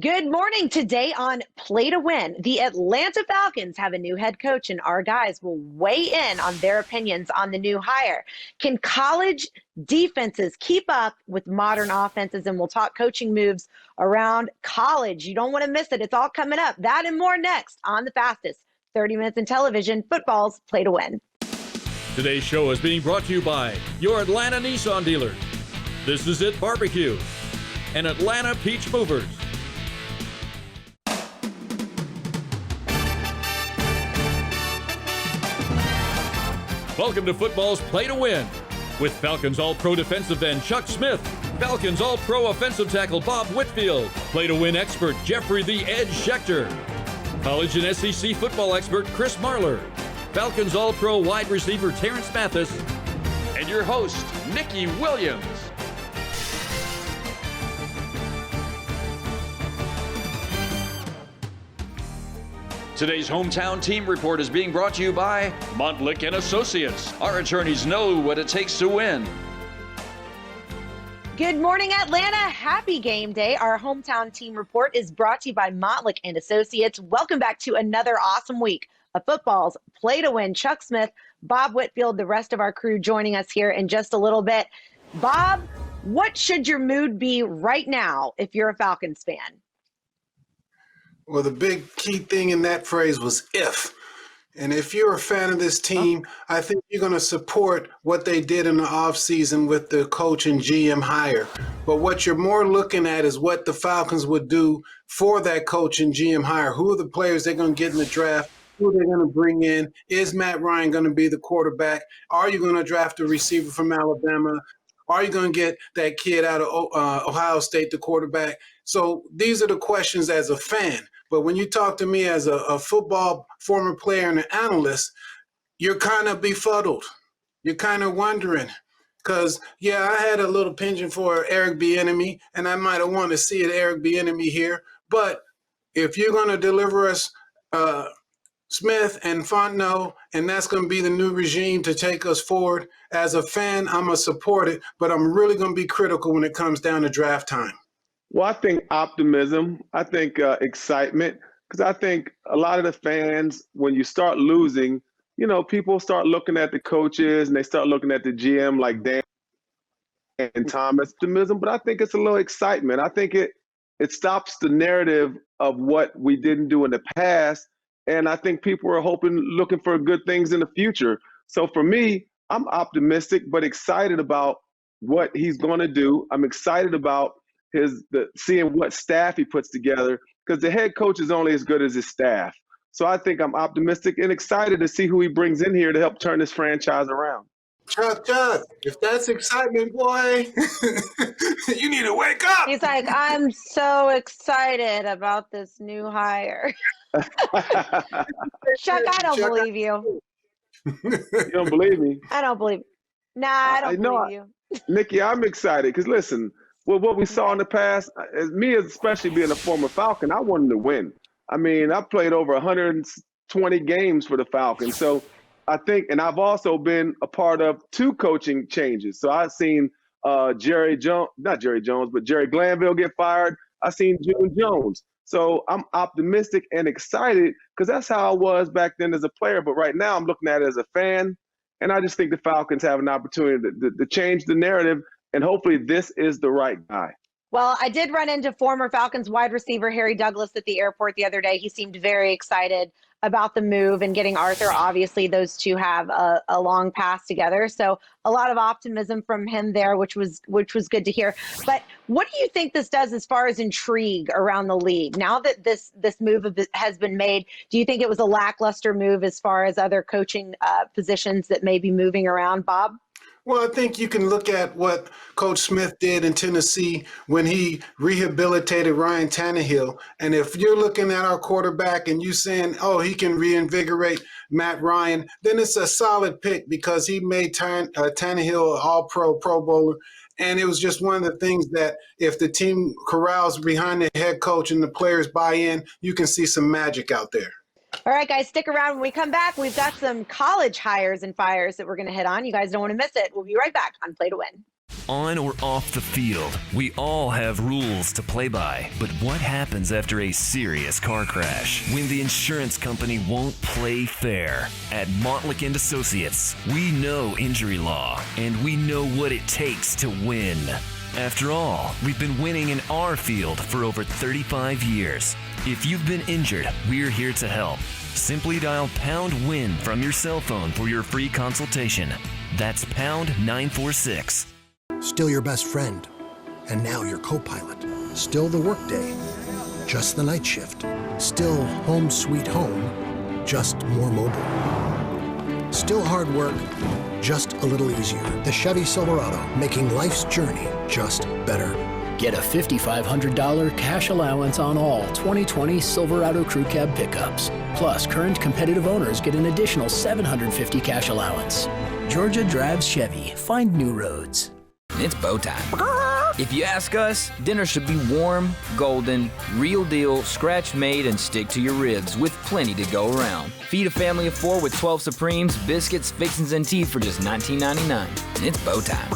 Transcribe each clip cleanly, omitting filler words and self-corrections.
Good morning. Today on Play to Win, the Atlanta Falcons have a new head coach, and our guys will weigh in on their opinions on the new hire. Can college defenses keep up with modern offenses? And we'll talk coaching moves around college. You don't want to miss it. It's all coming up. That and more next on the fastest 30 minutes in television, football's Play to Win. Today's show is being brought to you by your Atlanta Nissan dealers. This is It Barbecue and Atlanta Peach Movers. Welcome to football's Play to Win with Falcons All-Pro defensive end Chuck Smith, Falcons All-Pro offensive tackle Bob Whitfield, Play to Win expert Jeffrey the Edge Schechter, college and SEC football expert Chris Marler, Falcons All-Pro wide receiver Terrence Mathis, and your host, Nikki Williams. Today's hometown team report is being brought to you by Montlick & Associates. Our attorneys know what it takes to win. Good morning, Atlanta. Happy game day. Our hometown team report is brought to you by Montlick & Associates. Welcome back to another awesome week of football's Play to Win. Chuck Smith, Bob Whitfield, the rest of our crew joining us here in just a little bit. Bob, what should your mood be right now if you're a Falcons fan? Well, the big key thing in that phrase was if. And if you're a fan of this team, I think you're going to support what they did in the offseason with the coach and GM hire. But what you're more looking at is what the Falcons would do for that coach and GM hire. Who are the players they're going to get in the draft? Who are they going to bring in? Is Matt Ryan going to be the quarterback? Are you going to draft a receiver from Alabama? Are you going to get that kid out of Ohio State, the quarterback? So these are the questions as a fan. But when you talk to me as a football former player and an analyst, you're kind of befuddled. You're kind of wondering. Because, yeah, I had a little penchant for Eric Bieniemy, and I might have wanted to see it Eric Bieniemy here. But if you're going to deliver us Smith and Fontenot, and that's going to be the new regime to take us forward, as a fan, I'm going to support it. But I'm really going to be critical when it comes down to draft time. Well, I think optimism. I think excitement, because I think a lot of the fans, when you start losing, people start looking at the coaches and they start looking at the GM like Dan and Thomas. Optimism, but I think it's a little excitement. I think it stops the narrative of what we didn't do in the past, and I think people are looking for good things in the future. So for me, I'm optimistic but excited about what he's going to do. I'm excited about seeing what staff he puts together, because the head coach is only as good as his staff. So I think I'm optimistic and excited to see who he brings in here to help turn this franchise around. Chuck, if that's excitement, boy, you need to wake up. He's like, I'm so excited about this new hire. Chuck, I don't believe you. You don't believe me? I don't believe. Nah, I don't believe you. Nikki, I'm excited because listen, what we saw in the past, me especially being a former Falcon, I wanted to win. I mean, I played over 120 games for the Falcons. So I think, and I've also been a part of 2 coaching changes. So I've seen Jerry Glanville get fired. I've seen June Jones. So I'm optimistic and excited because that's how I was back then as a player. But right now I'm looking at it as a fan. And I just think the Falcons have an opportunity to change the narrative. And hopefully this is the right guy. Well, I did run into former Falcons wide receiver Harry Douglas at the airport the other day. He seemed very excited about the move and getting Arthur. Obviously, those two have a long past together. So a lot of optimism from him there, which was good to hear. But what do you think this does as far as intrigue around the league? Now that this move has been made, do you think it was a lackluster move as far as other coaching positions that may be moving around, Bob? Well, I think you can look at what Coach Smith did in Tennessee when he rehabilitated Ryan Tannehill. And if you're looking at our quarterback and you saying, oh, he can reinvigorate Matt Ryan, then it's a solid pick because he made Tannehill an all-pro, Pro Bowler. And it was just one of the things that if the team corrals behind the head coach and the players buy in, you can see some magic out there. All right, guys, stick around. When we come back, we've got some college hires and fires that we're going to hit on. You guys don't want to miss it. We'll be right back on Play to Win. On or off the field, we all have rules to play by. But what happens after a serious car crash? When the insurance company won't play fair? At Montlick & Associates, we know injury law, and we know what it takes to win. After all, we've been winning in our field for over 35 years. If you've been injured, we're here to help. Simply dial #WIN from your cell phone for your free consultation. That's #946. Still your best friend, and now your co-pilot. Still the workday, just the night shift. Still home sweet home, just more mobile. Still hard work, just a little easier. The Chevy Silverado, making life's journey just better. Get a $5,500 cash allowance on all 2020 Silverado Crew Cab pickups. Plus, current competitive owners get an additional $750 cash allowance. Georgia drives Chevy. Find new roads. It's bow time. If you ask us, dinner should be warm, golden, real deal, scratch made, and stick to your ribs with plenty to go around. Feed a family of 4 with 12 Supremes, biscuits, fixins, and tea for just $19.99. It's bow time.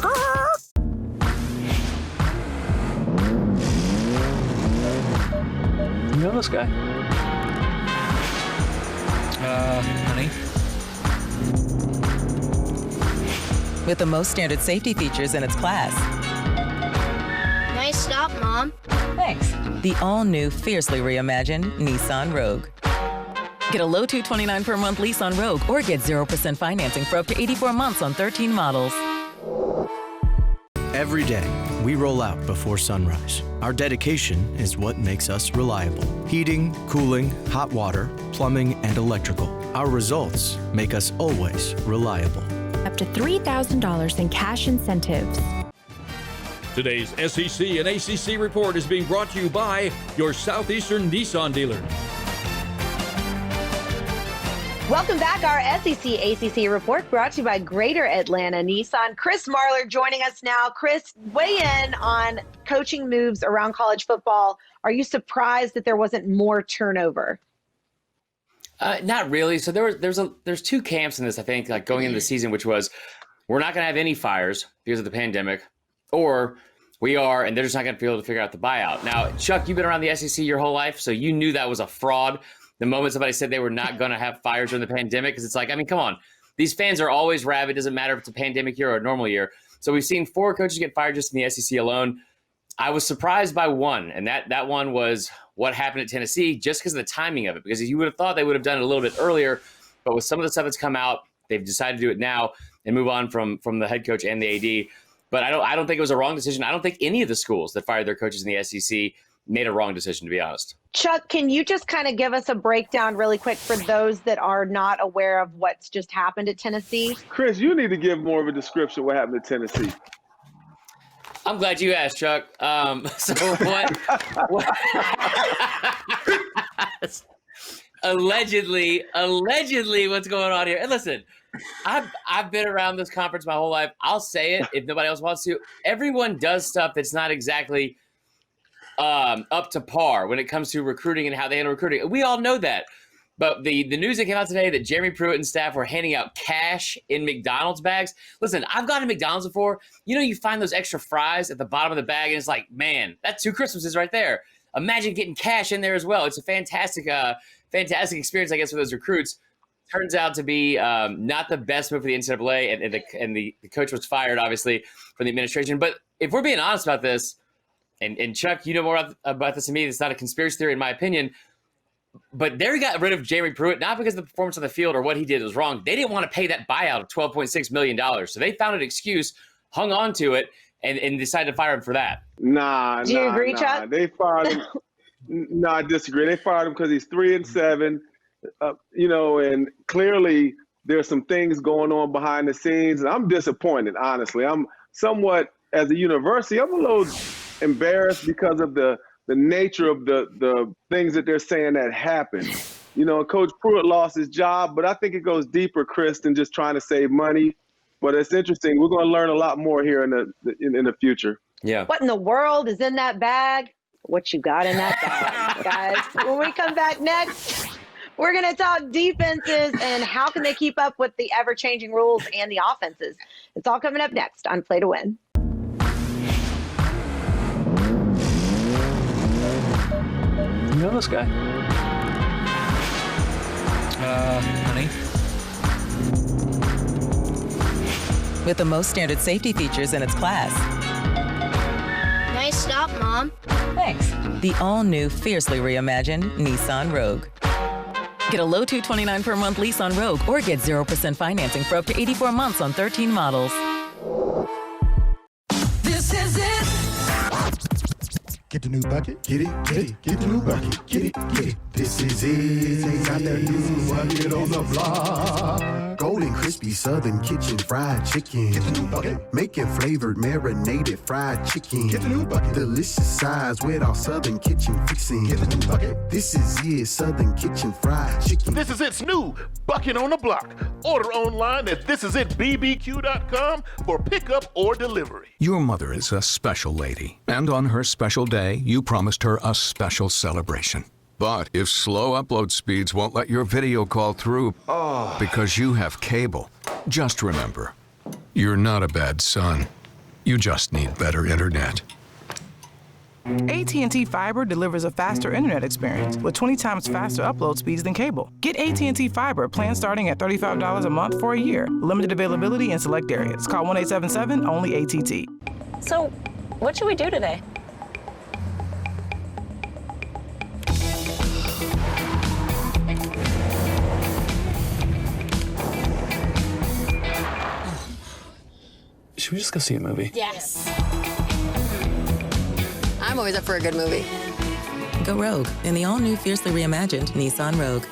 You know this guy? Honey. With the most standard safety features in its class. Nice stop, Mom. Thanks. The all-new, fiercely reimagined Nissan Rogue. Get a low $229 per month lease on Rogue or get 0% financing for up to 84 months on 13 models. Every day, we roll out before sunrise. Our dedication is what makes us reliable. Heating, cooling, hot water, plumbing, and electrical. Our results make us always reliable. Up to $3,000 in cash incentives. Today's SEC and ACC report is being brought to you by your Southeastern Nissan dealer. Welcome back. Our SEC ACC report brought to you by Greater Atlanta Nissan. Chris Marler joining us now. Chris, weigh in on coaching moves around college football. Are you surprised that there wasn't more turnover? Not really. So there's two camps in this, I think, like going into the season, which was we're not going to have any fires because of the pandemic, or we are, and they're just not going to be able to figure out the buyout. Now, Chuck, you've been around the SEC your whole life, so you knew that was a fraud the moment somebody said they were not going to have fires during the pandemic, because it's like, I mean, come on. These fans are always rabid. It doesn't matter if it's a pandemic year or a normal year. So we've seen 4 coaches get fired just in the SEC alone. I was surprised by one, and that one was what happened at Tennessee, just because of the timing of it, because you would have thought they would have done it a little bit earlier, but with some of the stuff that's come out, they've decided to do it now and move on from the head coach and the AD. But I don't think it was a wrong decision. I don't think any of the schools that fired their coaches in the SEC made a wrong decision, to be honest. Chuck, can you just kind of give us a breakdown really quick for those that are not aware of what's just happened at Tennessee? Chris, you need to give more of a description of what happened at Tennessee. I'm glad you asked, Chuck. So what allegedly, what's going on here? And listen, I've been around this conference my whole life. I'll say it if nobody else wants to. Everyone does stuff that's not exactly up to par when it comes to recruiting and how they handle recruiting. We all know that. But the news that came out today that Jeremy Pruitt and staff were handing out cash in McDonald's bags. Listen, I've gone to McDonald's before. You know, you find those extra fries at the bottom of the bag, and it's like, man, that's 2 Christmases right there. Imagine getting cash in there as well. It's a fantastic experience, I guess, for those recruits. Turns out to be not the best move for the NCAA, and the coach was fired, obviously, from the administration. But if we're being honest about this, and Chuck, you know more about this than me. It's not a conspiracy theory, in my opinion. But they got rid of Jeremy Pruitt, not because the performance on the field or what he did was wrong. They didn't want to pay that buyout of $12.6 million. So they found an excuse, hung on to it, and decided to fire him for that. Do you agree, Chuck? They fired him. No, I disagree. They fired him because he's 3-7, and clearly there's some things going on behind the scenes. And I'm disappointed, honestly. I'm somewhat, as a university, I'm a little embarrassed because of the nature of the things that they're saying that happened. Coach Pruitt lost his job, but I think it goes deeper, Chris, than just trying to save money. But it's interesting. We're going to learn a lot more here in the future. Yeah. What in the world is in that bag? What you got in that bag, guys? When we come back next, we're going to talk defenses and how can they keep up with the ever-changing rules and the offenses. It's all coming up next on Play to Win. You know this guy? Honey. With the most standard safety features in its class. Nice stop, Mom. Thanks. The all-new, fiercely reimagined Nissan Rogue. Get a low $229 per month lease on Rogue or get 0% financing for up to 84 months on 13 models. This is it. Get the new bucket, get it, get the new bucket, get it. This is it. Got that new bucket on the block. Golden crispy Southern Kitchen fried chicken. Get the new bucket. Making flavored marinated fried chicken. Get the new bucket. Delicious size with our Southern Kitchen fixing. Get the new bucket. This is it, Southern Kitchen fried chicken. This is its new bucket on the block. Order online at thisisitbbq.com for pickup or delivery. Your mother is a special lady, and on her special day, you promised her a special celebration. But if slow upload speeds won't let your video call through because you have cable, just remember, you're not a bad son. You just need better internet. AT&T Fiber delivers a faster internet experience with 20 times faster upload speeds than cable. Get AT&T Fiber, plan starting at $35 a month for a year. Limited availability in select areas. Call 1-877, only ATT. So, what should we do today? Should we just go see a movie? Yes. I'm always up for a good movie. Go Rogue in the all-new, fiercely reimagined Nissan Rogue.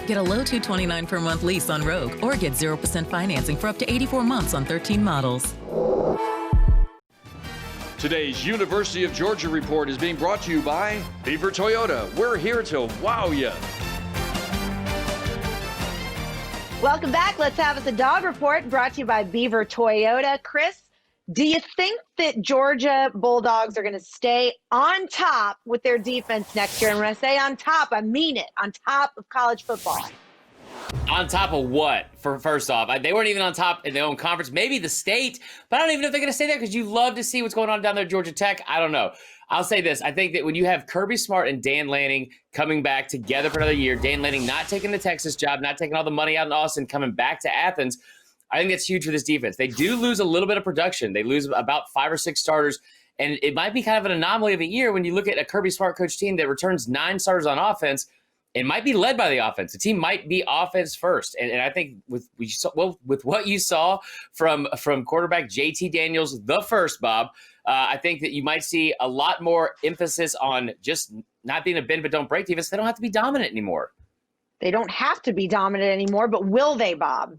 Get a low $229 per month lease on Rogue or get 0% financing for up to 84 months on 13 models. Today's University of Georgia Report is being brought to you by Beaver Toyota. We're here to wow you. Welcome back. Let's have us a dog report brought to you by Beaver Toyota. Chris, do you think that Georgia Bulldogs are going to stay on top with their defense next year? And when I say on top, I mean it, on top of college football. On top of what? First off, they weren't even on top in their own conference. Maybe the state, but I don't even know if they're going to stay there because you love to see what's going on down there at Georgia Tech. I don't know. I'll say this. I think that when you have Kirby Smart and Dan Lanning coming back together for another year, Dan Lanning not taking the Texas job, not taking all the money out in Austin, coming back to Athens, I think that's huge for this defense. They do lose a little bit of production. They lose about 5 or 6 starters, and it might be kind of an anomaly of a year when you look at a Kirby Smart coach team that returns 9 starters on offense. It might be led by the offense. The team might be offense first, and I think with what you saw from quarterback JT Daniels the first, Bob, I think that you might see a lot more emphasis on just not being a bend but don't break defense. They don't have to be dominant anymore. They don't have to be dominant anymore, but will they, Bob?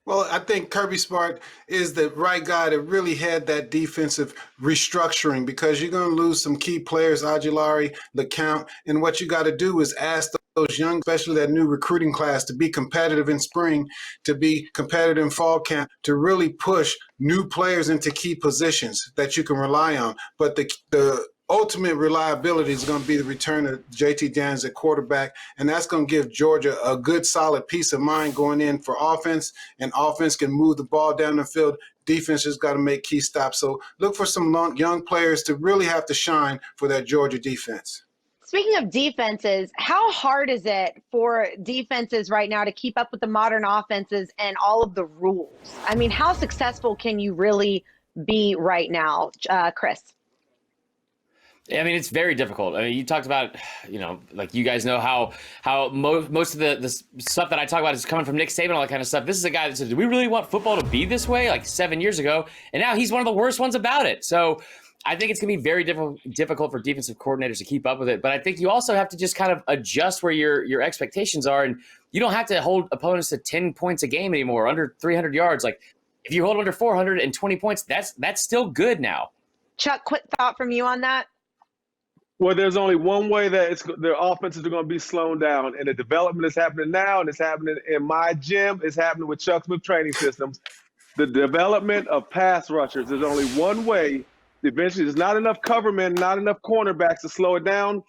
Well, I think Kirby Smart is the right guy to really head that defensive restructuring because you're going to lose some key players, Aguilari, LeCount, and what you got to do is ask those young, especially that new recruiting class, to be competitive in spring, to be competitive in fall camp, to really push new players into key positions that you can rely on. But the ultimate reliability is going to be the return of JT Daniels at quarterback, and that's going to give Georgia a good, solid peace of mind going in for offense, and offense can move the ball down the field. Defense has got to make key stops. So look for some young players to really have to shine for that Georgia defense. Speaking of defenses, how hard is it for defenses right now to keep up with the modern offenses and all of the rules? I mean, how successful can you really be right now, Chris? I mean, it's very difficult. I mean, you talked about, like you guys know how most of the stuff that I talk about is coming from Nick Saban, all that kind of stuff. This is a guy that said, do we really want football to be this way? Like 7 years ago. And now he's one of the worst ones about it. So I think it's going to be very difficult for defensive coordinators to keep up with it. But I think you also have to just kind of adjust where your expectations are. And you don't have to hold opponents to 10 points a game anymore, under 300 yards. Like if you hold under 420 points, that's still good now. Chuck, quick thought from you on that. Well, there's only one way that their offenses are going to be slowed down, and the development is happening now, and it's happening in my gym. It's happening with Chuck Smith Training Systems. The development of pass rushers. There's only one way. Eventually, there's not enough covermen, not enough cornerbacks to slow it down.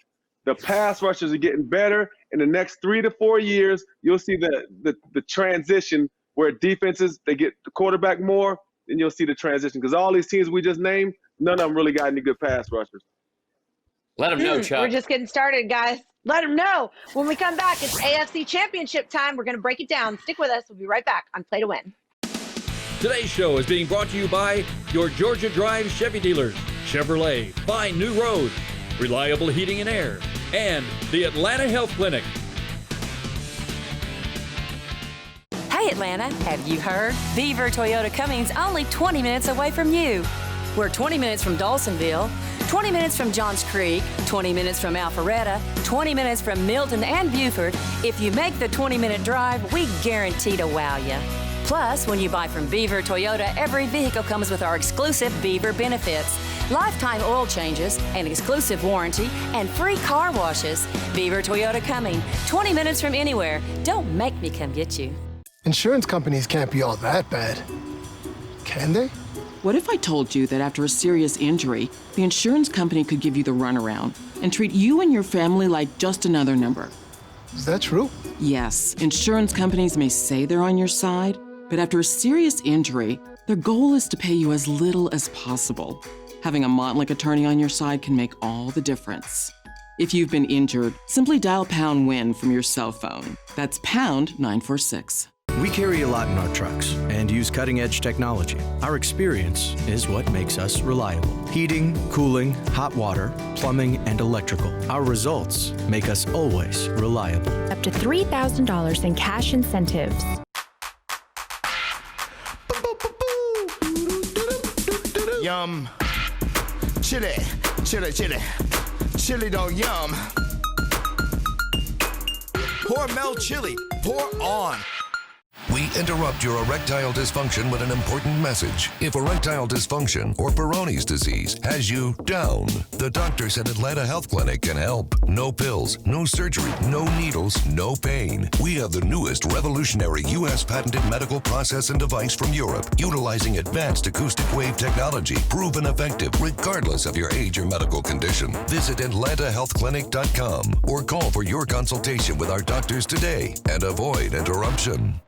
The pass rushers are getting better. In the next 3 to 4 years, you'll see the transition where defenses, they get the quarterback more, and you'll see the transition. Because all these teams we just named, none of them really got any good pass rushers. Let them know, Chuck. We're just getting started, guys. Let them know. When we come back, it's AFC Championship time. We're going to break it down. Stick with us. We'll be right back on Play to Win. Today's show is being brought to you by your Georgia Drive Chevy dealers, Chevrolet, find new roads, reliable heating and air, and the Atlanta Health Clinic. Hey Atlanta, have you heard? Beaver Toyota Cummings only 20 minutes away from you. We're 20 minutes from Dawsonville, 20 minutes from Johns Creek, 20 minutes from Alpharetta, 20 minutes from Milton and Buford. If you make the 20-minute drive, we guarantee to wow you. Plus, when you buy from Beaver Toyota, every vehicle comes with our exclusive Beaver benefits. Lifetime oil changes, an exclusive warranty, and free car washes. Beaver Toyota Cumming, 20 minutes from anywhere. Don't make me come get you. Insurance companies can't be all that bad. Can they? What if I told you that after a serious injury, the insurance company could give you the runaround and treat you and your family like just another number? Is that true? Yes, insurance companies may say they're on your side, but after a serious injury, their goal is to pay you as little as possible. Having a Montlick attorney on your side can make all the difference. If you've been injured, simply dial pound WIN from your cell phone. That's pound 946. We carry a lot in our trucks and use cutting-edge technology. Our experience is what makes us reliable. Heating, cooling, hot water, plumbing, and electrical. Our results make us always reliable. Up to $3,000 in cash incentives. Yum. Chili, chili, chili. Chili don't yum. Hormel chili, pour on. We interrupt your erectile dysfunction with an important message. If erectile dysfunction or Peyronie's disease has you down, the doctors at Atlanta Health Clinic can help. No pills, no surgery, no needles, no pain. We have the newest revolutionary U.S. patented medical process and device from Europe, utilizing advanced acoustic wave technology, proven effective regardless of your age or medical condition. Visit AtlantaHealthClinic.com or call for your consultation with our doctors today and avoid interruption.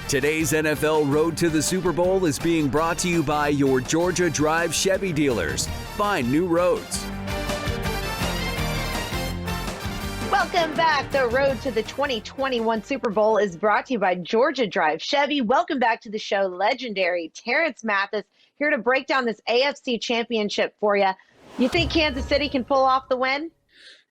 Today's NFL Road to the Super Bowl is being brought to you by your Georgia Drive Chevy dealers. Find new roads. Welcome back. The road to the 2021 Super Bowl is brought to you by Georgia Drive Chevy. Welcome back to the show, legendary Terrence Mathis, here to break down this AFC Championship for you. You think Kansas City can pull off the win?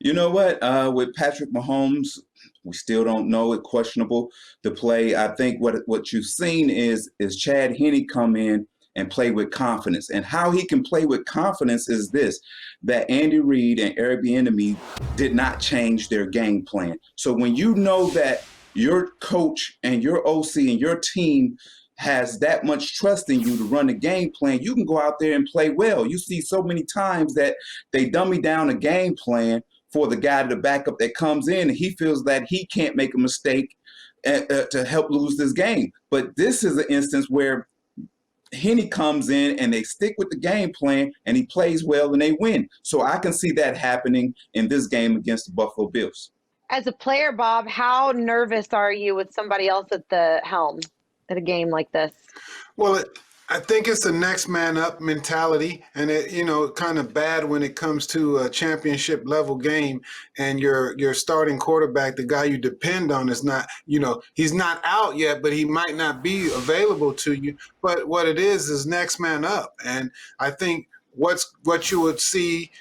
You know what? With Patrick Mahomes, we still don't know it. Questionable to play. I think what you've seen is Chad Henne come in and play with confidence. And how he can play with confidence is this, that Andy Reid and Eric Bieniemy did not change their game plan. So when you know that your coach and your OC and your team has that much trust in you to run a game plan, you can go out there and play well. You see so many times that they dummy down a game plan for the guy, the backup that comes in, and he feels that he can't make a mistake to help lose this game. But this is an instance where Henne comes in and they stick with the game plan and he plays well and they win. So I can see that happening in this game against the Buffalo Bills. As a player, Bob, how nervous are you with somebody else at the helm at a game like this? Well, I think it's the next man up mentality, and it, kind of bad when it comes to a championship level game and your starting quarterback, the guy you depend on, is not, he's not out yet, but he might not be available to you. But what it is next man up. And I think what you would see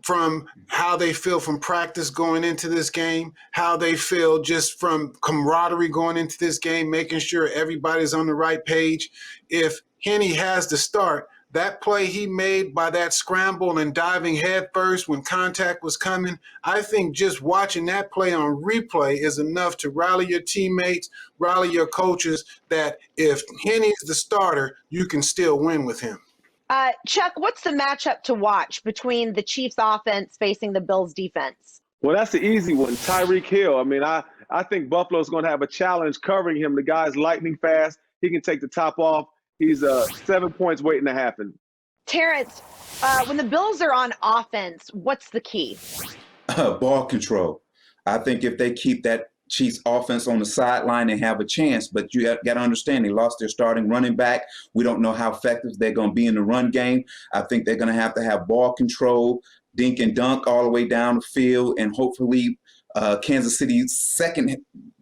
from how they feel from practice going into this game, how they feel just from camaraderie going into this game, making sure everybody's on the right page. If Henne has to start, that play he made by that scramble and diving head first when contact was coming, I think just watching that play on replay is enough to rally your teammates, rally your coaches, that if Henne's the starter, you can still win with him. Chuck, what's the matchup to watch between the Chiefs offense facing the Bills defense? Well, that's the easy one, Tyreek Hill. I mean, I think Buffalo's going to have a challenge covering him. The guy's lightning fast. He can take the top off. He's 7 points waiting to happen. Terrence, when the Bills are on offense, what's the key? Ball control. I think if they keep that Chiefs offense on the sideline and have a chance, but you got to understand they lost their starting running back. We don't know how effective they're going to be in the run game. I think they're going to have ball control, dink and dunk all the way down the field, and hopefully Kansas City's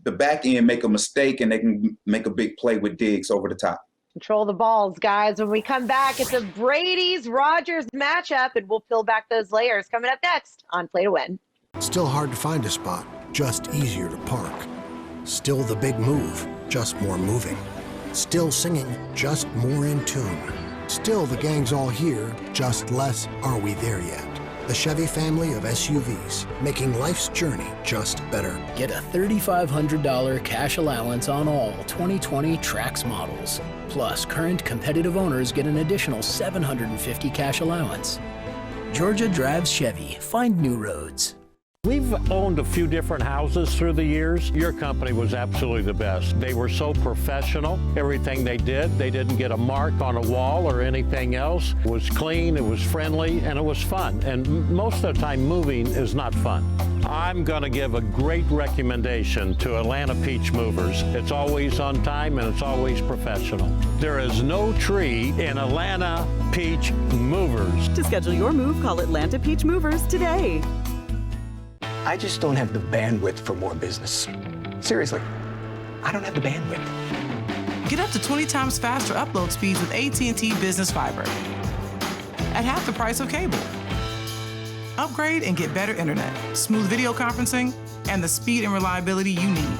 the back end make a mistake and they can make a big play with Diggs over the top. Control the balls, guys. When we come back, it's a Brady's-Rodgers matchup, and we'll peel back those layers. Coming up next on Play to Win. Still hard to find a spot, just easier to park. Still the big move, just more moving. Still singing, just more in tune. Still the gang's all here, just less are we there yet. The Chevy family of SUVs, making life's journey just better. Get a $3,500 cash allowance on all 2020 Trax models. Plus, current competitive owners get an additional $750 cash allowance. Georgia drives Chevy. Find new roads. We've owned a few different houses through the years. Your company was absolutely the best. They were so professional. Everything they didn't get a mark on a wall or anything else. It was clean, it was friendly, and it was fun. And most of the time, moving is not fun. I'm going to give a great recommendation to Atlanta Peach Movers. It's always on time and it's always professional. There is no tree in Atlanta Peach Movers. To schedule your move, call Atlanta Peach Movers today. I just don't have the bandwidth for more business. Seriously, I don't have the bandwidth. Get up to 20 times faster upload speeds with AT&T Business Fiber at half the price of cable. Upgrade and get better internet, smooth video conferencing, and the speed and reliability you need.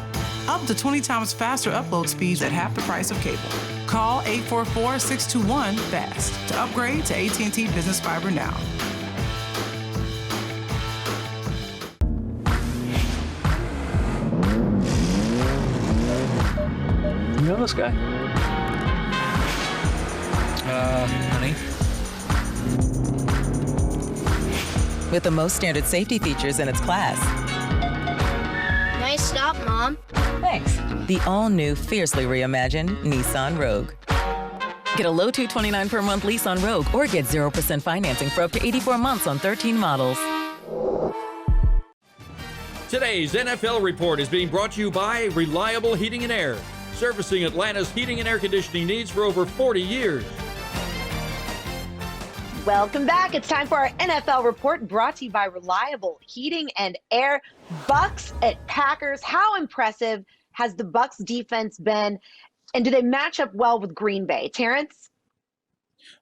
Up to 20 times faster upload speeds at half the price of cable. Call 844-621-FAST to upgrade to AT&T Business Fiber now. You know this guy? Honey. With the most standard safety features in its class. Nice stop, Mom. Thanks. The all-new, fiercely reimagined Nissan Rogue. Get a low $229 per month lease on Rogue or get 0% financing for up to 84 months on 13 models. Today's NFL Report is being brought to you by Reliable Heating and Air, servicing Atlanta's heating and air conditioning needs for over 40 years. Welcome back. It's time for our NFL Report, brought to you by Reliable Heating and Air. Bucks at Packers. How impressive has the Bucks defense been? And do they match up well with Green Bay? Terrence?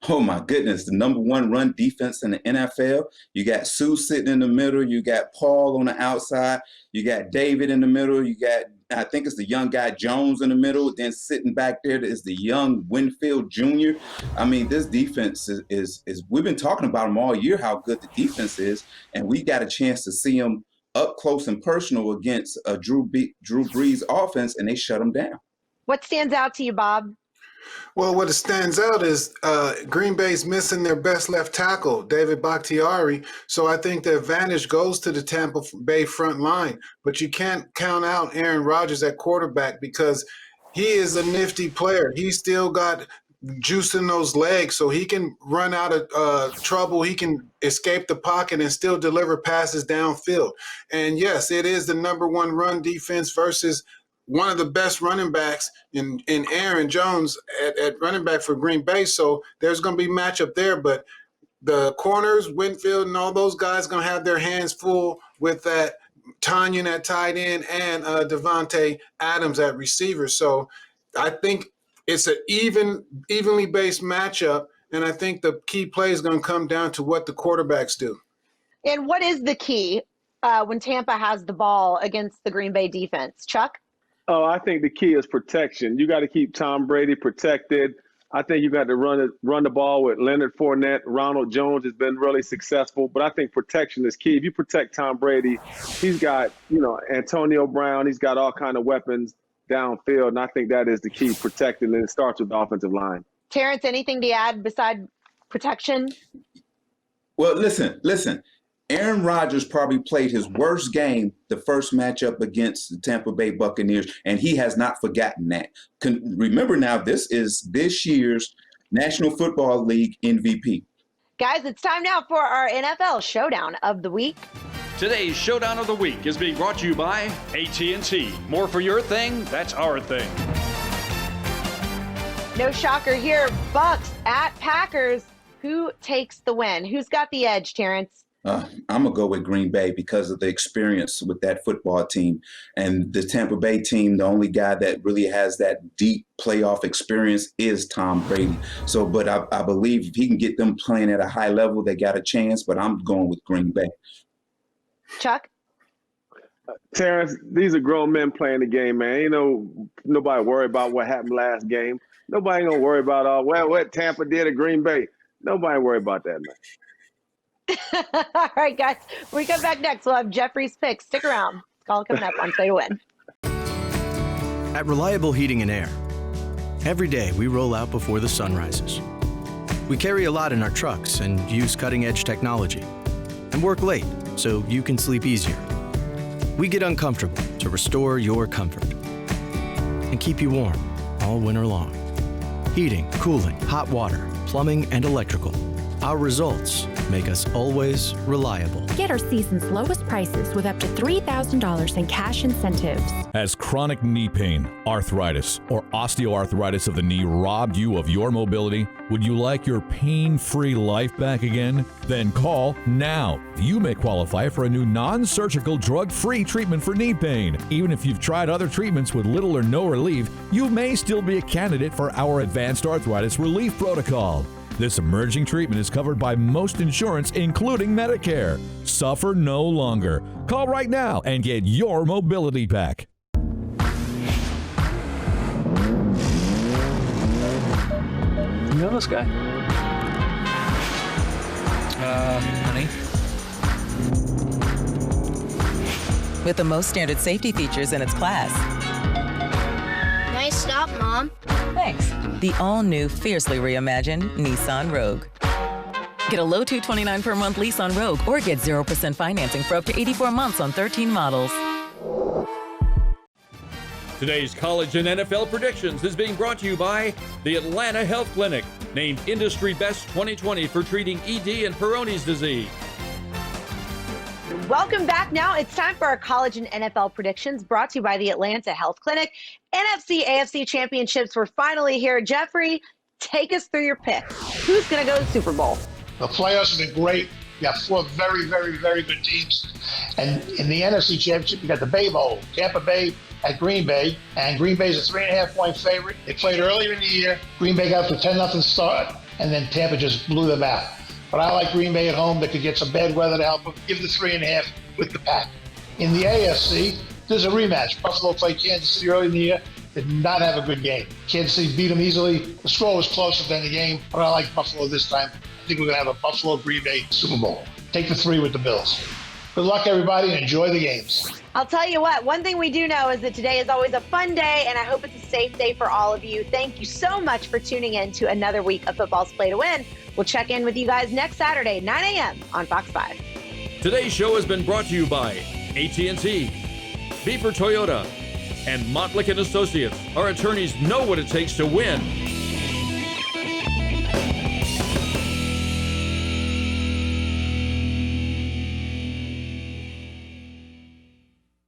Oh my goodness, the number one run defense in the NFL. You got Sue sitting in the middle. You got Paul on the outside. You got David in the middle. You got, I think it's the young guy Jones in the middle. Then sitting back there is the young Winfield Jr. I mean, this defense is we've been talking about them all year, how good the defense is. And we got a chance to see them up close and personal against Drew Brees offense, and they shut them down. What stands out to you, Bob? Well, what stands out is Green Bay's missing their best left tackle, David Bakhtiari. So I think the advantage goes to the Tampa Bay front line. But you can't count out Aaron Rodgers at quarterback because he is a nifty player. He's still got juice in those legs, so he can run out of trouble. He can escape the pocket and still deliver passes downfield. And yes, it is the number one run defense versus one of the best running backs in Aaron Jones at running back for Green Bay. So there's going to be matchup there, but the corners, Winfield and all those guys going to have their hands full with that Tanyan at tight end and Devontae Adams at receiver. So I think it's an evenly based matchup, and I think the key play is going to come down to what the quarterbacks do. And what is the key when Tampa has the ball against the Green Bay defense? Chuck? Oh, I think the key is protection. You got to keep Tom Brady protected. I think you got to run the ball with Leonard Fournette. Ronald Jones has been really successful, but I think protection is key. If you protect Tom Brady, he's got, Antonio Brown. He's got all kind of weapons downfield, and I think that is the key, protecting, and it starts with the offensive line. Terrence, anything to add beside protection? Well, listen. Aaron Rodgers probably played his worst game the first matchup against the Tampa Bay Buccaneers, and he has not forgotten that. Remember now, this is this year's National Football League MVP. Guys, it's time now for our NFL Showdown of the Week. Today's Showdown of the Week is being brought to you by AT&T. More for your thing, that's our thing. No shocker here. Bucks at Packers. Who takes the win? Who's got the edge, Terrence? I'm going to go with Green Bay because of the experience with that football team. And the Tampa Bay team, the only guy that really has that deep playoff experience is Tom Brady. So, but I believe if he can get them playing at a high level, they got a chance, but I'm going with Green Bay. Chuck? Terrence, these are grown men playing the game, man. You know, nobody worry about what happened last game. Nobody going to worry about what Tampa did at Green Bay. Nobody worry about that, man. All right, guys. When we come back next, we'll have Jeffrey's picks. Stick around. It's all coming up on Play to Win. At Reliable Heating and Air, every day we roll out before the sun rises. We carry a lot in our trucks and use cutting-edge technology and work late so you can sleep easier. We get uncomfortable to restore your comfort and keep you warm all winter long. Heating, cooling, hot water, plumbing, and electrical. Our results make us always reliable. Get our season's lowest prices with up to $3,000 in cash incentives. Has chronic knee pain, arthritis, or osteoarthritis of the knee robbed you of your mobility? Would you like your pain-free life back again? Then call now. You may qualify for a new non-surgical, drug-free treatment for knee pain. Even if you've tried other treatments with little or no relief, you may still be a candidate for our Advanced Arthritis Relief Protocol. This emerging treatment is covered by most insurance, including Medicare. Suffer no longer. Call right now and get your mobility back. You know this guy? Honey. With the most standard safety features in its class. Nice stop, Mom. Thanks. The all-new, fiercely reimagined Nissan Rogue. Get a low $229 per month lease on Rogue or get 0% financing for up to 84 months on 13 models. Today's college and NFL predictions is being brought to you by the Atlanta Health Clinic, named Industry Best 2020 for treating ED and Peyronie's disease. Welcome back. Now it's time for our college and NFL predictions brought to you by the Atlanta Health Clinic. NFC, AFC championships were finally here. Jeffrey, take us through your picks. Who's going to go to the Super Bowl? The playoffs have been great. You got four very, very, very good teams. And in the NFC championship, you got the Bay Bowl, Tampa Bay at Green Bay. And Green Bay's a 3.5-point favorite. They played earlier in the year. Green Bay got to a 10-0 start, and then Tampa just blew them out. But I like Green Bay at home. They could get some bad weather to help them. Give the 3.5 with the Pack. In the AFC, there's a rematch. Buffalo played Kansas City early in the year. Did not have a good game. Kansas City beat them easily. The score was closer than the game, but I like Buffalo this time. I think we're going to have a Buffalo-Green Bay Super Bowl. Take the 3 with the Bills. Good luck, everybody, and enjoy the games. I'll tell you what, one thing we do know is that today is always a fun day, and I hope it's a safe day for all of you. Thank you so much for tuning in to another week of Football's Play to Win. We'll check in with you guys next Saturday, 9 a.m. on Fox 5. Today's show has been brought to you by AT&T, Beaver Toyota, and Montlick & Associates. Our attorneys know what it takes to win.